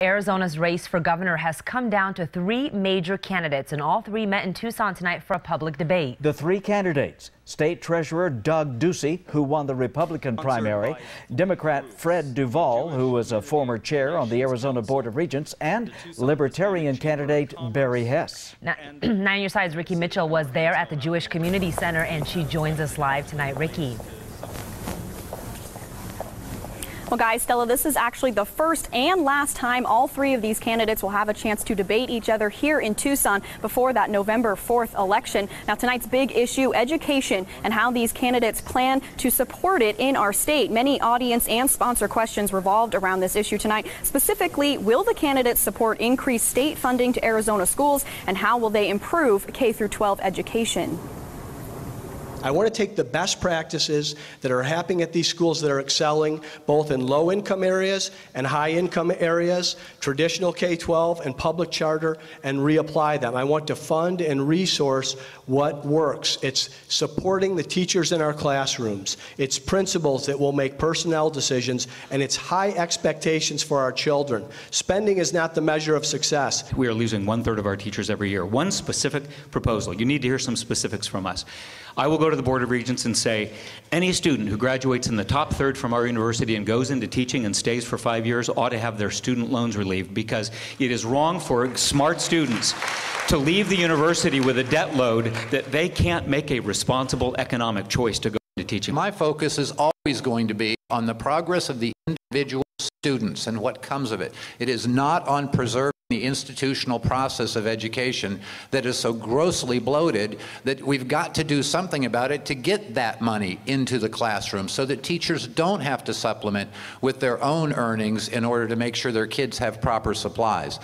Arizona's race for governor has come down to three major candidates, and all three met in Tucson tonight for a public debate. The three candidates: State Treasurer Doug Ducey, who won the Republican primary, Democrat Fred Duvall, who was a former chair on the Arizona Board of Regents, and Libertarian candidate Barry Hess. 9 News Side's Ricky Mitchell was there at the Jewish Community Center, and she joins us live tonight. Ricky. Well, guys, Stella, this is actually the first and last time all three of these candidates will have a chance to debate each other here in Tucson before that November 4th election. Now, tonight's big issue, education, and how these candidates plan to support it in our state. Many audience and sponsor questions revolved around this issue tonight. Specifically, will the candidates support increased state funding to Arizona schools, and how will they improve K-12 education? I want to take the best practices that are happening at these schools that are excelling both in low-income areas and high-income areas, traditional K-12 and public charter, and reapply them. I want to fund and resource what works. It's supporting the teachers in our classrooms. It's principals that will make personnel decisions, and it's high expectations for our children. Spending is not the measure of success. We are losing 1/3 of our teachers every year. One specific proposal. You need to hear some specifics from us. I will go to the Board of Regents and say, any student who graduates in the top third from our university and goes into teaching and stays for 5 years ought to have their student loans relieved, because it is wrong for smart students to leave the university with a debt load that they can't make a responsible economic choice to go into teaching. My focus is always going to be on the progress of the individual students and what comes of it. It is not on preserving the institutional process of education that is so grossly bloated that we've got to do something about it to get that money into the classroom so that teachers don't have to supplement with their own earnings in order to make sure their kids have proper supplies.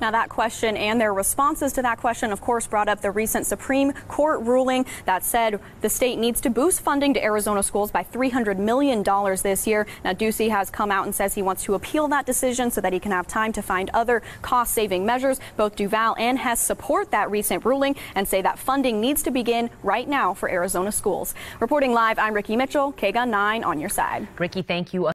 Now, that question and their responses to that question, of course, brought up the recent Supreme Court ruling that said the state needs to boost funding to Arizona schools by $300 million this year. Now, Ducey has come out and says he wants to appeal that decision so that he can have time to find other cost-saving measures. Both Duvall and Hess support that recent ruling and say that funding needs to begin right now for Arizona schools. Reporting live, I'm Ricky Mitchell, KGUN-9 on your side. Ricky, thank you.